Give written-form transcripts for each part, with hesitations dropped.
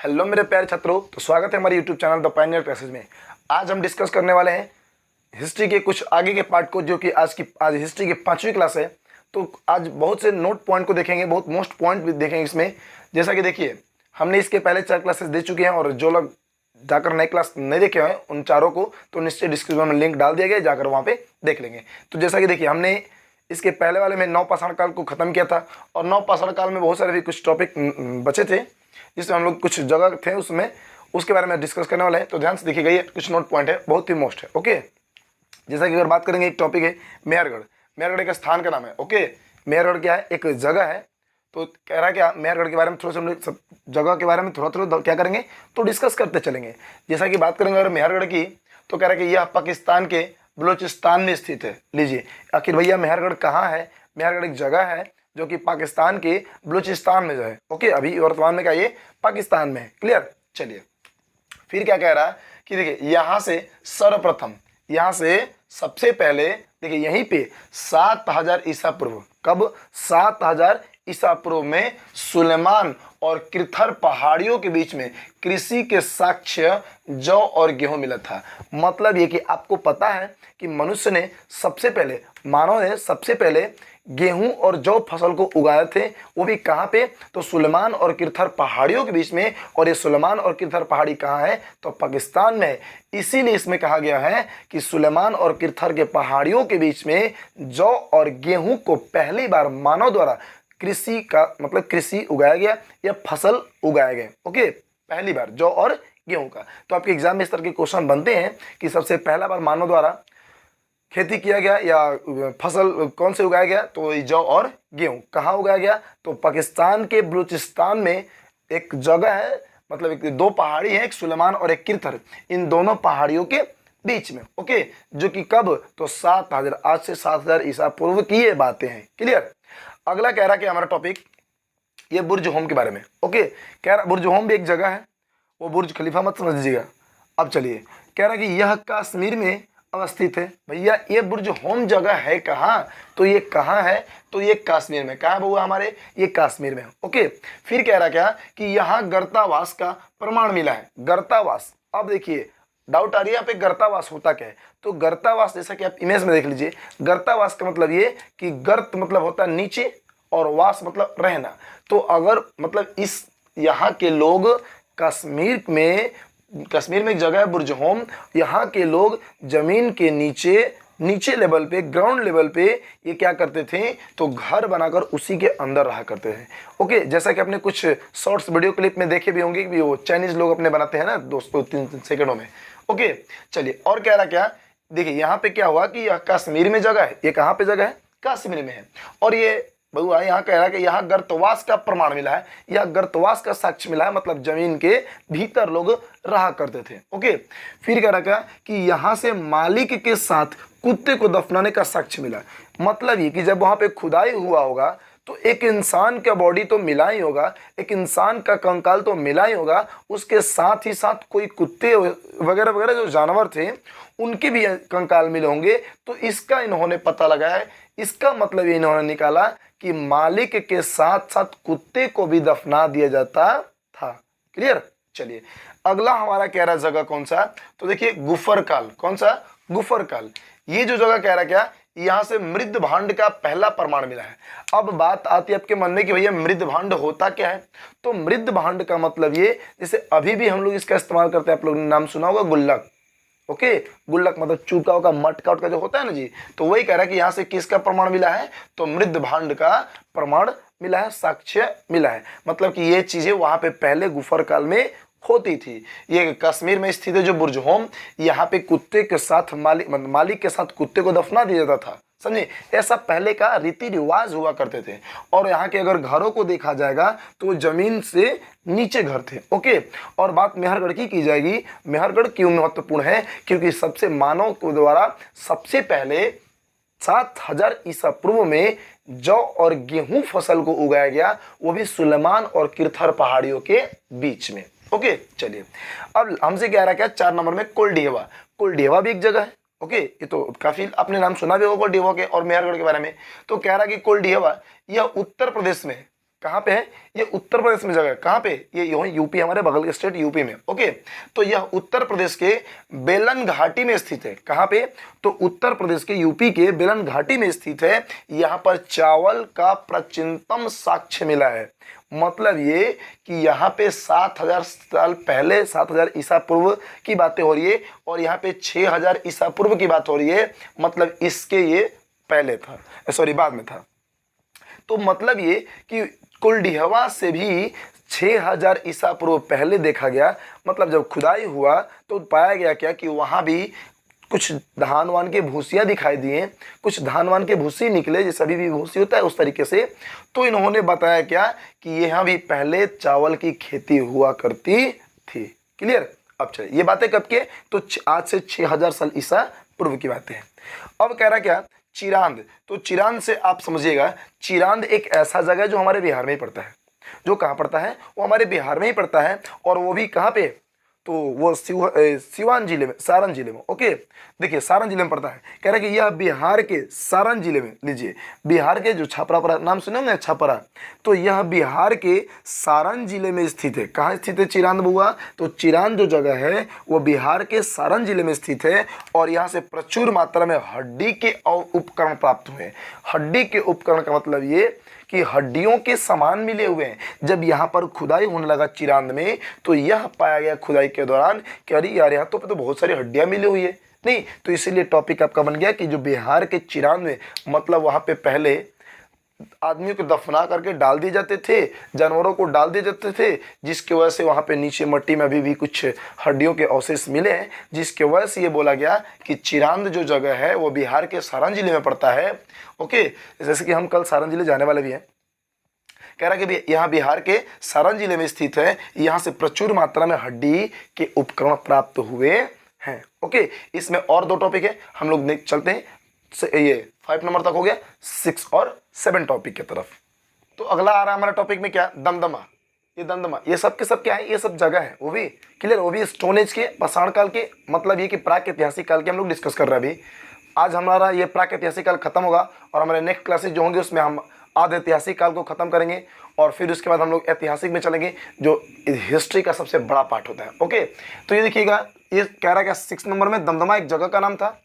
Hello मेरे प्यारे छात्रों, तो स्वागत है हमारे YouTube channel the Pioneer classes में। आज हम डिस्कस करने वाले हैं हिस्ट्री के कुछ आगे के पार्ट को, जो कि आज हिस्ट्री की 5वीं क्लास है। तो आज बहुत से नोट पॉइंट को देखेंगे, बहुत मोस्ट पॉइंट भी देखेंगे इसमें। जैसा कि देखिए, हमने इसके पहले 4 क्लासेस दे चुके हैं, और जो लोग जाकर नई क्लास नहीं देखे हैं उन चारों को तो निश्चय डिस्क्रिप्शन में लिंक डाल दिया गया, जाकर वहाँ पे देख लेंगे। तो जैसा कि देखिए, हमने इसके पहले वाले में नवपाषाण काल को खत्म किया था, और नवपाषाण काल में बहुत सारे भी कुछ टॉपिक बचे थे, जिसमें हम लोग कुछ जगह थे उसमें, उसके बारे में डिस्कस करने वाले हैं। तो ध्यान से देखिएगा, ये कुछ नोट पॉइंट है, बहुत ही मोस्ट है। ओके, जैसा कि अगर बात करेंगे, एक टॉपिक है मेहरगढ़। मेहरगढ़ एक स्थान का नाम है। ओके, मेहरगढ़ क्या है? एक जगह है। तो कह रहा है क्या, मेहरगढ़ के बारे में थोड़ा सा हम लोग सब जगह के बारे में थोड़ा क्या करेंगे तो डिस्कस करते चलेंगे। जैसा कि बात करेंगे अगर मेहरगढ़ की, तो कह रहा है कि यह पाकिस्तान के बलूचिस्तान में स्थित है। लीजिए, आखिर भैया मेहरगढ़ कहाँ है? मेहरगढ़ एक जगह है जो कि पाकिस्तान के बलूचिस्तान में जो है। ओके, अभी वर्तमान में क्या ये पाकिस्तान में है। क्लियर? चलिए, फिर क्या कह रहा है कि देखिए, यहाँ से सर्वप्रथम, यहाँ से सबसे पहले देखिए, यहीं पे 7000 ईसा पूर्व, कब? 7000 ईसा पूर्व में सुलेमान और किरथर पहाड़ियों के बीच में कृषि के साक्ष्य जौ और गेहूं मिला था। मतलब ये कि आपको पता है कि मनुष्य ने सबसे पहले, मानव ने सबसे पहले गेहूं और जौ फसल को उगाए थे। वो भी कहाँ पे? तो सुलेमान और किरथर पहाड़ियों के बीच में। और ये सुलेमान और किरथर पहाड़ी कहाँ है? तो पाकिस्तान में है। इसीलिए इसमें कहा गया है कि सुलेमान और किरथर के पहाड़ियों के बीच में जौ और गेहूं को पहली बार मानव द्वारा कृषि का मतलब कृषि उगाया गया या फसल उगाया गया। ओके, पहली बार जौ और गेहूं का। तो आपके एग्जाम में इस तरह के क्वेश्चन बनते हैं कि सबसे पहला बार मानव द्वारा खेती किया गया या फसल कौन से उगाया गया? तो जौ और गेहूं। कहाँ उगाया गया? तो पाकिस्तान के बलूचिस्तान में एक जगह है, मतलब दो पहाड़ी है, एक सुलेमान और एक किरथर, इन दोनों पहाड़ियों के बीच में। ओके, जो कि कब? तो 7000, आज से 7000 ईसा पूर्व की ये बातें हैं। क्लियर? अगला कह रहा कि हमारा टॉपिक ये बुर्ज होम के बारे में। ओके, कह रहा बुर्ज होम भी एक जगह है, वो बुर्ज खलीफा मत समझ लीजिएगा। अब चलिए, कह रहा कि यह कश्मीर में अवस्थित है। भैया ये बुर्ज होम जगह है कहाँ? तो ये कहाँ है? तो ये कश्मीर में। कहाँ बउआ हमारे? ये कश्मीर में। ओके, फिर कह रहा क्या कि यहाँ गर्तावास का प्रमाण मिला है। गर्तावास, अब देखिए डाउट आ रही है यहाँ पे, गर्तावास होता क्या है? तो गर्तावास, जैसा कि आप इमेज में देख लीजिए, गर्तावास का मतलब ये कि गर्त मतलब होता है नीचे, और वास मतलब रहना। तो अगर मतलब इस यहाँ के लोग कश्मीर में एक जगह है बुर्ज होम, यहाँ के लोग जमीन के नीचे लेवल पे, ग्राउंड लेवल पे ये क्या करते थे? तो घर बनाकर उसी के अंदर रहा करते थे। ओके, जैसा कि आपने कुछ शॉर्ट्स वीडियो क्लिप में देखे भी होंगे कि वो चाइनीज लोग अपने बनाते हैं ना दोस्तों, 3 सेकंडों में। ओके, चलिए, और कह रहा क्या, देखिए यहाँ पे क्या हुआ कि यह कश्मीर में जगह है। ये कहाँ पे जगह है? कश्मीर में है। और ये बहुआ यहाँ कह रहा है कि यहाँ गर्तवास का प्रमाण मिला है, यह गर्तवास का साक्ष्य मिला है, मतलब जमीन के भीतर लोग रहा करते थे। ओके, फिर कह रहा क्या कि यहाँ से मालिक के साथ कुत्ते को दफनाने का साक्ष्य मिला। मतलब ये कि जब वहाँ पे खुदाई हुआ होगा तो एक इंसान का बॉडी तो मिला ही होगा, एक इंसान का कंकाल तो मिला ही होगा, उसके साथ ही साथ कोई कुत्ते वगैरह वगैरह जो जानवर थे उनके भी कंकाल मिले होंगे। तो इसका इन्होंने पता लगाया है। इसका मतलब ये इन्होंने निकाला कि मालिक के साथ साथ कुत्ते को भी दफना दिया जाता था। क्लियर? चलिए, अगला हमारा कह रहा जगह कौन सा? तो देखिए, गुफर काल। कौन सा? गुफर काल। ये जो जगह कह रहा क्या, यहाँ से मृद भांड का पहला प्रमाण मिला है। अब बात आती है आपके मन में कि भैया मृद भांड होता क्या है? तो मृद भांड का मतलब ये, जैसे अभी भी हम लोग इसका इस्तेमाल करते हैं, आप लोगों ने नाम सुना होगा गुल्लक। ओके, गुल्लक मतलब चूका का, मटका का जो होता है ना जी, तो वही कह रहा है कि यहाँ से किसका प्रमाण मिला है? तो मृद भांड का प्रमाण मिला है, साक्ष्य मिला है। मतलब कि ये चीजें वहां पे पहले गुफर काल में होती थी। ये कश्मीर में स्थित है जो बुर्ज होम, यहाँ पे कुत्ते के साथ मालिक के साथ कुत्ते को दफना दिया जाता था। समझे? ऐसा पहले का रीति रिवाज हुआ करते थे। और यहाँ के अगर घरों को देखा जाएगा तो जमीन से नीचे घर थे। ओके, और बात मेहरगढ़ की जाएगी। मेहरगढ़ क्यों महत्वपूर्ण है? क्योंकि सबसे मानव के द्वारा सबसे पहले 7000 ईसा पूर्व में जौ और गेहूं फसल को उगाया गया, वो भी सुलेमान और किरथर पहाड़ियों के बीच में। ओके, चलिए, अब हमसे क्या रहा क्या, 4 नंबर में कोलडेवा। कोलडेवा भी एक जगह है। ओके, ये तो काफी आपने नाम सुना भी होगा कोलडेवा के और मेहरगढ़ के बारे में। तो कह रहा कि कोलडेवा यह उत्तर प्रदेश में, कहाँ पे है, ये उत्तर प्रदेश में जगह है। कहाँ पे, ये यूपी, हमारे बगल के स्टेट यूपी में। ओके, तो यह उत्तर प्रदेश के बेलन घाटी में स्थित है। कहाँ पे, तो उत्तर प्रदेश के यूपी के बेलन घाटी में स्थित है। यहाँ पर चावल का प्राचीनतम साक्ष्य मिला है। मतलब ये कि यहाँ पे 7000 साल पहले, 7000 ईसा पूर्व की बातें हो रही है, और यहाँ पे 6000 ईसा पूर्व की बात हो रही है। मतलब इसके ये पहले था, सॉरी बाद में था। तो मतलब ये कि कुलडीहवा से भी 6000 ईसा पूर्व पहले देखा गया। मतलब जब खुदाई हुआ तो पाया गया क्या कि वहाँ भी कुछ धान वान के भूसियाँ दिखाई दिए, कुछ धान वान के भूसी निकले, जैसे अभी भी भूसी होता है उस तरीके से। तो इन्होंने बताया क्या कि यहाँ भी पहले चावल की खेती हुआ करती थी। क्लियर। अब चलिए, ये बातें कब के, तो आज से 6000 साल ईसा पूर्व की बातें हैं। अब कह रहा क्या, चिरांद। तो चिरांद से आप समझिएगा, चिरांद एक ऐसा जगह है जो हमारे बिहार में ही पड़ता है। जो कहाँ पड़ता है, वो हमारे बिहार में ही पड़ता है। और वो भी कहाँ पे, तो वो सिवान जिले में, सारण जिले में। ओके, देखिए सारण जिले में पड़ता है। कह रहा है कि यह बिहार के सारण जिले में, लीजिए बिहार के जो छपरा नाम सुने होंगे, छपरा, तो यह बिहार के सारण जिले में स्थित है। कहाँ स्थित है चिरांद बुआ, तो चिरांद जो जगह है वो बिहार के सारण जिले में स्थित है। और यहाँ से प्रचुर मात्रा में हड्डी के उपकरण प्राप्त हुए। हड्डी के उपकरण का मतलब ये कि हड्डियों के सामान मिले हुए हैं। जब यहाँ पर खुदाई होने लगा चिरांद में, तो यह पाया गया खुदाई के दौरान कि अरे यार, यहाँ तो बहुत सारी हड्डियाँ मिली हुई है। नहीं, तो इसीलिए टॉपिक आपका बन गया कि जो बिहार के चिरांद में, मतलब वहाँ पे पहले आदमियों को दफना करके डाल दिए जाते थे, जानवरों को डाल दिए जाते थे, जिसकी वजह से वहाँ पे नीचे मिट्टी में अभी भी कुछ हड्डियों के अवशेष मिले हैं, जिसकी वजह से ये बोला गया कि चिरांद जो जगह है वो बिहार के सारण जिले में पड़ता है। ओके, जैसे कि हम कल सारण जिले जाने वाले भी हैं। कह रहा कि यहाँ बिहार के सारण जिले में स्थित है। यहाँ से प्रचुर मात्रा में हड्डी के उपकरण प्राप्त हुए हैं। ओके, इसमें और 2 टॉपिक है, हम लोग चलते हैं। ये 5 नंबर तक हो गया, 6 और 7 टॉपिक की तरफ। तो अगला आ रहा है हमारा टॉपिक में क्या, दमदमा। ये दमदमा, ये सब के सब क्या है, ये सब जगह है, वो भी क्लियर, वो भी स्टोन एज के, पाषाण काल के, मतलब ये कि प्राक ऐतिहासिक काल के हम लोग डिस्कस कर रहे हैं अभी। आज हमारा ये प्राक ऐतिहासिक काल खत्म होगा, और हमारे नेक्स्ट क्लासेज जो होंगे उसमें हम आधे ऐतिहासिक काल को खत्म करेंगे, और फिर उसके बाद हम लोग ऐतिहासिक में चलेंगे, जो हिस्ट्री का सबसे बड़ा पार्ट होता है। ओके, तो ये देखिएगा, ये कह रहा है 6 नंबर में दमदमा एक जगह का नाम था।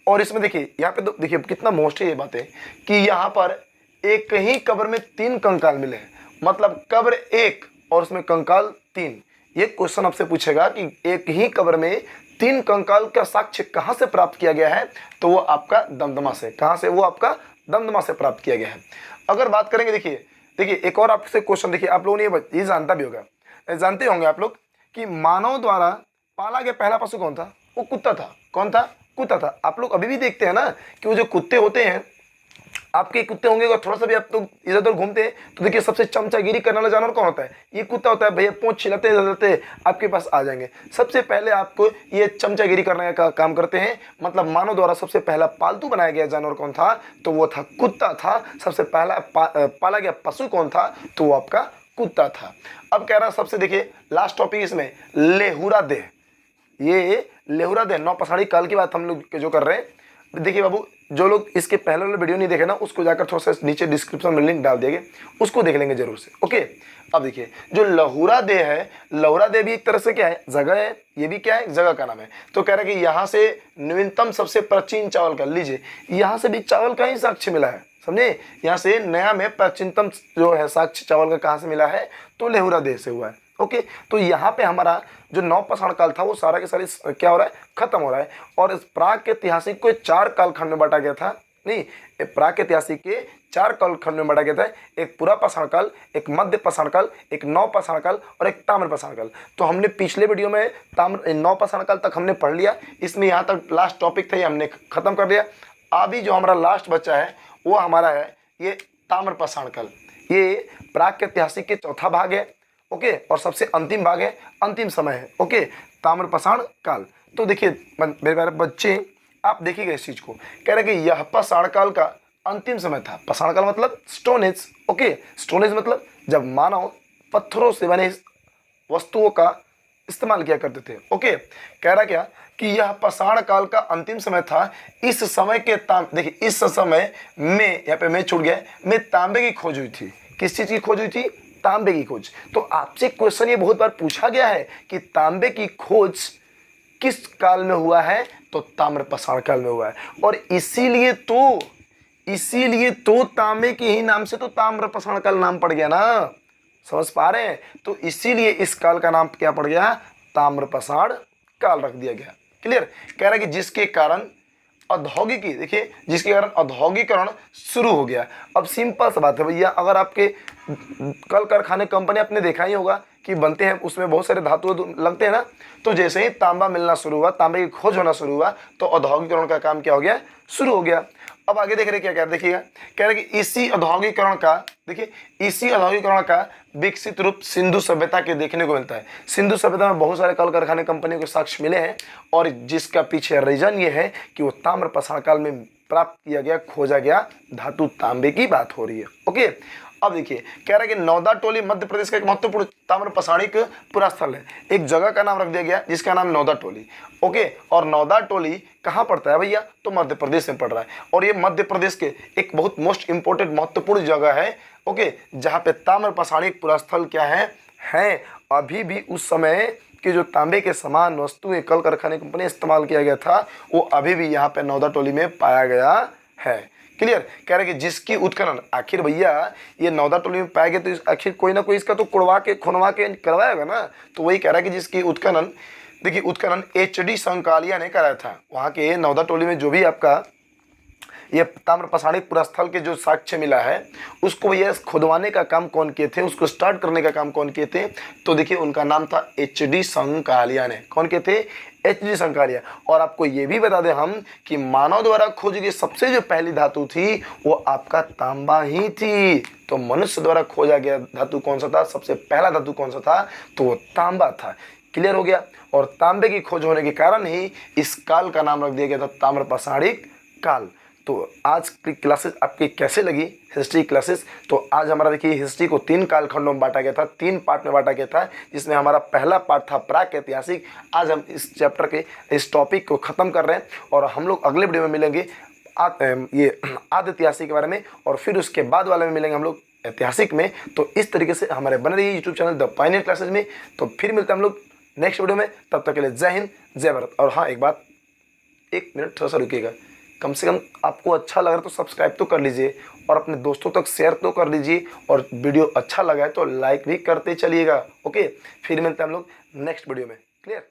और इसमें देखिए, यहाँ पे तो देखिए कितना मोस्ट है ये बात है कि यहाँ पर एक ही कब्र में 3 कंकाल मिले हैं। मतलब कब्र एक और उसमें कंकाल 3। ये क्वेश्चन आपसे पूछेगा कि एक ही कब्र में 3 कंकाल का साक्ष्य कहाँ से प्राप्त किया गया है, तो वो आपका दमदमा से। कहाँ से, वो आपका दमदमा से प्राप्त किया गया है। अगर बात करेंगे, देखिए एक और आपसे क्वेश्चन, देखिए आप लोगों ने ये जानता भी होगा, जानते होंगे आप लोग कि मानव द्वारा पाला गया पहला पशु कौन था, वो कुत्ता था। कौन था, कुत्ता था। आप लोग अभी भी देखते हैं ना कि वो जो कुत्ते होते हैं, आपके कुत्ते होंगे, अगर थोड़ा सा भी आप लोग इधर उधर घूमते हैं तो देखिए सबसे चमचागिरी करने वाला जानवर कौन होता है, ये कुत्ता होता है। भैया पूंछ छिलाते आपके पास आ जाएंगे, सबसे पहले आपको ये चमचागिरी करने का काम करते हैं। मतलब मानव द्वारा सबसे पहला पालतू बनाया गया जानवर कौन था, तो वो था कुत्ता था। सबसे पहला पाला गया पशु कौन था, तो वो आपका कुत्ता था। अब कह रहा सबसे, देखिए लास्ट टॉपिक इसमें, लेहुरा देह। ये लेहुरा देह नौपसाड़ी काल की बात हम लोग जो कर रहे हैं। देखिए बाबू, जो लोग इसके पहले वाले वीडियो नहीं देखे ना, उसको जाकर थोड़ा सा नीचे डिस्क्रिप्शन में लिंक डाल देंगे, उसको देख लेंगे जरूर से। ओके, अब देखिए जो लहुरा देह है, लहुरा देह भी एक तरह से क्या है, जगह है। ये भी क्या है, जगह का नाम है। तो कह रहे हैं कि यहाँ से न्यूनतम सबसे प्राचीन चावल का, लीजिए यहाँ से भी चावल का ही साक्ष्य मिला है, समझे। यहाँ से नया में प्राचीनतम जो है साक्ष्य चावल का कहाँ से मिला है, तो लेहुरा देह से हुआ है। ओके, तो यहाँ पे हमारा जो नवपाषाण काल था वो सारा के सारे क्या हो रहा है, खत्म हो रहा है। और इस प्राक ऐतिहासिक को 4 कालखंड में बांटा गया था। नहीं, प्राक ऐतिहासिक के 4 कालखंड में बांटा गया था। एक पूरा पाषाण काल, एक मध्य पाषाण काल, एक नवपाषाण काल और एक ताम्र पाषाण काल। तो हमने पिछले वीडियो में नवपाषाण काल तक हमने पढ़ लिया। इसमें यहाँ तक लास्ट टॉपिक था, ये हमने खत्म कर दिया। अभी जो हमारा लास्ट बचा है वो हमारा है ये ताम्र पाषाण काल। ये प्राक ऐतिहासिक के चौथा भाग है। ओके, और सबसे अंतिम भाग है, अंतिम समय है। ओके, ताम्र पाषाण काल। तो देखिए मेरे प्यारे बच्चे, आप देखिएगा इस चीज को, कह रहे कि यह पाषाण काल का अंतिम समय था। पाषाण काल मतलब stone age. Okay, stone age मतलब जब मानव पत्थरों से बने वस्तुओं का इस्तेमाल किया करते थे। ओके, कह रहा क्या कि यह पाषाण काल का अंतिम समय था। इस समय के देखिए इस समय में, यहाँ पे मैं छूट गया, में तांबे की खोज हुई थी। किस चीज़ की खोज हुई थी? तांबे की खोज। तो आपसे क्वेश्चन ये बहुत बार पूछा गया है कि तांबे की खोज किस काल में हुआ है? तो ताम्रपाषाण काल में हुआ है। और इसीलिए तो तांबे के ही नाम से तो ताम्रपाषाण काल नाम पड़ गया ना, समझ पा रहे हैं? तो इसीलिए इस काल का नाम क्या पड़ गया? ताम्रपाषाण काल रख दिया गया। क्लियर? कह रहा है कि जिसके कारण औद्योगिकी, देखिए जिसके कारण औद्योगिकरण शुरू हो गया। अब सिंपल सा बात है भैया, अगर आपके कल कारखाने कंपनी आपने देखा ही होगा कि बनते हैं, उसमें बहुत सारे धातु लगते हैं ना, तो जैसे ही तांबा मिलना शुरू हुआ, तांबे की खोज होना शुरू हुआ, तो औद्योगिकरण का काम क्या हो गया? शुरू हो गया। अब आगे देख रहे क्या देखिएगा, कह रहे कि इसी औद्योगिकरण का विकसित रूप सिंधु सभ्यता के देखने को मिलता है। सिंधु सभ्यता में बहुत सारे कल कारखाने कंपनियों के साक्ष्य मिले हैं, और जिसका पीछे रीजन ये है कि वो ताम्रपाषाण काल में प्राप्त किया गया, खोजा गया धातु तांबे की बात हो रही है। ओके, अब देखिए कह रहा है कि नौदा टोली मध्य प्रदेश का एक महत्वपूर्ण ताम्रपाषाणिक पुरास्थल है। एक जगह का नाम रख दिया गया जिसका नाम नौदा टोली। ओके, और नौदा टोली कहाँ पड़ता है भैया? तो मध्य प्रदेश में पड़ रहा है। और ये मध्य प्रदेश के एक बहुत मोस्ट इंपोर्टेंट महत्वपूर्ण जगह है। ओके, जहाँ पे ताम्रपाषाणिक पुरास्थल क्या है अभी भी उस समय कि जो तांबे के समान वस्तुएं कल कारखाने कंपनी इस्तेमाल किया गया था, वो अभी भी यहाँ पे नौदा टोली में पाया गया है। क्लियर? कह रहे कि जिसकी उत्खनन, आखिर भैया ये नौदा टोली में पाया गया तो आखिर कोई ना कोई इसका तो खुनवा के करवाएगा ना। तो वही कह रहा है कि जिसकी उत्खनन, देखिए उत्खनन HD संकालिया ने कराया था। वहाँ के नौदा टोली में जो भी आपका ये ताम्रपाषाणिक पुरास्थल के जो साक्ष्य मिला है, उसको भैया खुदवाने का काम कौन किए थे, उसको स्टार्ट करने का काम कौन किए थे? तो देखिए उनका नाम था HD संकालिया ने। कौन किए थे? HD संकालिया। और आपको ये भी बता दें हम कि मानव द्वारा खोजी गई सबसे जो पहली धातु थी वो आपका तांबा ही थी। तो मनुष्य द्वारा खोजा गया धातु कौन सा था? सबसे पहला धातु कौन सा था? तो वो तांबा था। क्लियर हो गया? और तांबे की खोज होने के कारण ही इस काल का नाम रख दिया गया था ताम्रपाषाणिक काल। तो आज की क्लासेस आपकी कैसे लगी, हिस्ट्री क्लासेस? तो आज हमारा देखिए हिस्ट्री को 3 कालखंडों में बांटा गया था, 3 पार्ट में बांटा गया था, जिसमें हमारा पहला पार्ट था प्राक ऐतिहासिक। आज हम इस चैप्टर के इस टॉपिक को ख़त्म कर रहे हैं, और हम लोग अगले वीडियो में मिलेंगे ये आदि ऐतिहासिक के बारे में, और फिर उसके बाद वाले में मिलेंगे हम लोग ऐतिहासिक में। तो इस तरीके से हमारे बने रहिए YouTube channel the Pioneer classes में। तो फिर मिलते हैं हम लोग नेक्स्ट वीडियो में। तब तक के लिए जय हिंद, जय भारत। और हाँ, एक बात, 1 मिनट थोड़ा सा रुकिएगा। कम से कम आपको अच्छा लग रहा है तो सब्सक्राइब तो कर लीजिए, और अपने दोस्तों तक शेयर तो कर लीजिए, और वीडियो अच्छा लगा है तो लाइक भी करते चलिएगा। ओके, फिर मिलते हैं हम लोग नेक्स्ट वीडियो में। क्लियर?